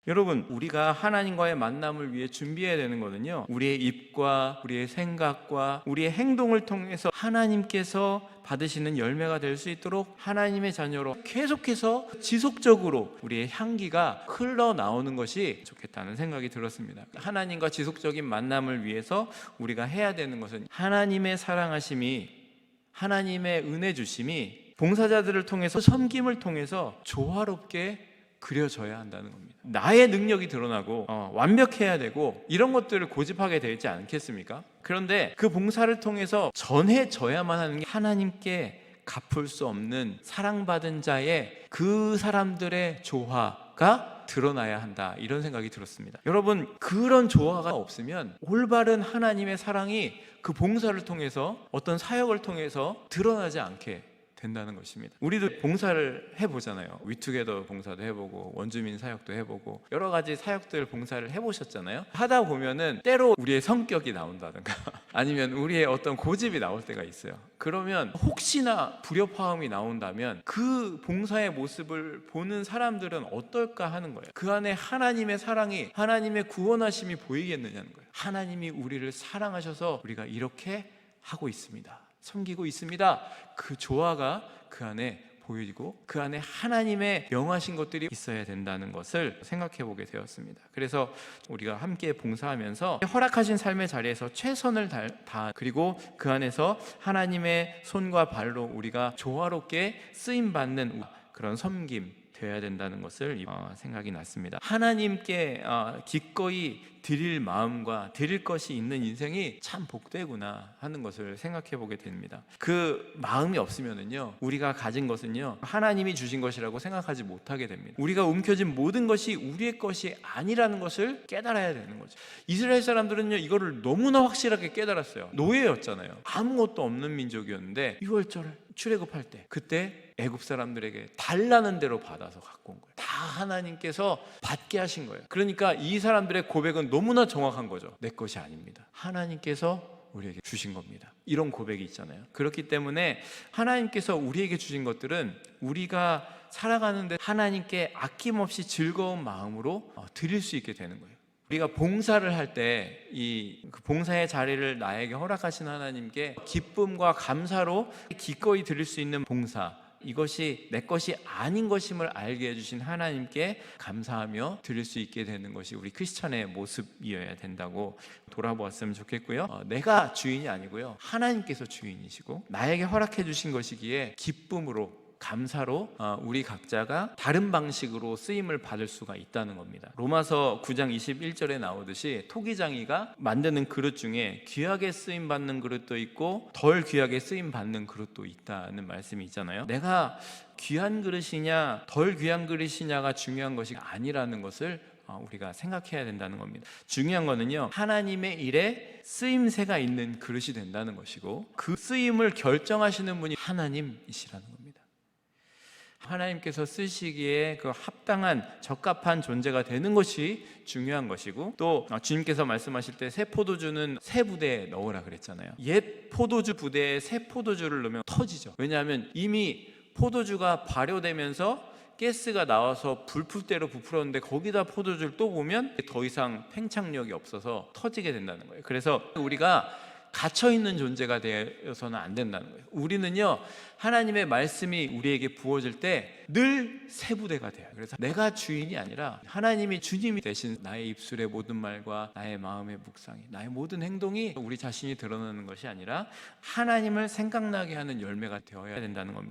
여러분, 우리가 하나님과의 만남을 위해 준비해야 되는 거는요, 우리의 입과 우리의 생각과 우리의 행동을 통해서 하나님께서 받으시는 열매가 될 수 있도록 하나님의 자녀로 계속해서 지속적으로 우리의 향기가 흘러나오는 것이 좋겠다는 생각이 들었습니다. 하나님과 지속적인 만남을 위해서 우리가 해야 되는 것은 하나님의 사랑하심이, 하나님의 은혜 주심이 봉사자들을 통해서, 섬김을 통해서 조화롭게 그려져야 한다는 겁니다. 나의 능력이 드러나고 완벽해야 되고 이런 것들을 고집하게 되지 않겠습니까? 그런데 그 봉사를 통해서 전해져야만 하는 게 하나님께 갚을 수 없는 사랑받은 자의 그 사람들의 조화가 드러나야 한다, 이런 생각이 들었습니다. 여러분, 그런 조화가 없으면 올바른 하나님의 사랑이 그 봉사를 통해서, 어떤 사역을 통해서 드러나지 않게 된다는 것입니다. 우리도 봉사를 해보잖아요. 위투게더 봉사도 해보고 원주민 사역도 해보고 여러 가지 사역들 봉사를 해보셨잖아요. 하다 보면은 때로 우리의 성격이 나온다든가 아니면 우리의 어떤 고집이 나올 때가 있어요. 그러면 혹시나 불협화음이 나온다면 그 봉사의 모습을 보는 사람들은 어떨까 하는 거예요. 그 안에 하나님의 사랑이, 하나님의 구원하심이 보이겠느냐는 거예요. 하나님이 우리를 사랑하셔서 우리가 이렇게 하고 있습니다, 섬기고 있습니다, 그 조화가 그 안에 보이고 그 안에 하나님의 명하신 것들이 있어야 된다는 것을 생각해 보게 되었습니다. 그래서 우리가 함께 봉사하면서 허락하신 삶의 자리에서 최선을 다, 그리고 그 안에서 하나님의 손과 발로 우리가 조화롭게 쓰임받는 그런 섬김 되어야 된다는 것을 생각이 났습니다. 하나님께 기꺼이 드릴 마음과 드릴 것이 있는 인생이 참 복되구나 하는 것을 생각해 보게 됩니다. 그 마음이 없으면은요, 우리가 가진 것은요, 하나님이 주신 것이라고 생각하지 못하게 됩니다. 우리가 움켜쥔 모든 것이 우리의 것이 아니라는 것을 깨달아야 되는 거죠. 이스라엘 사람들은요, 이거를 너무나 확실하게 깨달았어요. 노예였잖아요. 아무것도 없는 민족이었는데 6월절 출애굽할 때, 그때 애굽 사람들에게 달라는 대로 받아서 갖고 온 거예요. 다 하나님께서 받게 하신 거예요. 그러니까 이 사람들의 고백은 너무나 정확한 거죠. 내 것이 아닙니다, 하나님께서 우리에게 주신 겁니다. 이런 고백이 있잖아요. 그렇기 때문에 하나님께서 우리에게 주신 것들은 우리가 살아가는데 하나님께 아낌없이 즐거운 마음으로 드릴 수 있게 되는 거예요. 우리가 봉사를 할 때 그 봉사의 자리를 나에게 허락하신 하나님께 기쁨과 감사로 기꺼이 드릴 수 있는 봉사, 이것이 내 것이 아닌 것임을 알게 해주신 하나님께 감사하며 드릴 수 있게 되는 것이 우리 크리스찬의 모습이어야 된다고 돌아보았으면 좋겠고요. 내가 주인이 아니고요, 하나님께서 주인이시고 나에게 허락해 주신 것이기에 기쁨으로, 감사로 우리 각자가 다른 방식으로 쓰임을 받을 수가 있다는 겁니다. 로마서 9장 21절에 나오듯이 토기장이가 만드는 그릇 중에 귀하게 쓰임 받는 그릇도 있고 덜 귀하게 쓰임 받는 그릇도 있다는 말씀이 있잖아요. 내가 귀한 그릇이냐 덜 귀한 그릇이냐가 중요한 것이 아니라는 것을 우리가 생각해야 된다는 겁니다. 중요한 거는요, 하나님의 일에 쓰임새가 있는 그릇이 된다는 것이고 그 쓰임을 결정하시는 분이 하나님이시라는 겁니다. 하나님께서 쓰시기에 그 합당한 적합한 존재가 되는 것이 중요한 것이고, 또 주님께서 말씀하실 때 새 포도주는 새 부대에 넣으라 그랬잖아요. 옛 포도주 부대에 새 포도주를 넣으면 터지죠. 왜냐하면 이미 포도주가 발효되면서 가스가 나와서 불풀대로 부풀었는데 거기다 포도주를 또 보면 더 이상 팽창력이 없어서 터지게 된다는 거예요. 그래서 우리가 갇혀있는 존재가 되어서는 안 된다는 거예요. 우리는요, 하나님의 말씀이 우리에게 부어질 때 늘 새 부대가 돼요. 그래서 내가 주인이 아니라 하나님이 주님이 되신 나의 입술의 모든 말과 나의 마음의 묵상이, 나의 모든 행동이 우리 자신이 드러나는 것이 아니라 하나님을 생각나게 하는 열매가 되어야 된다는 겁니다.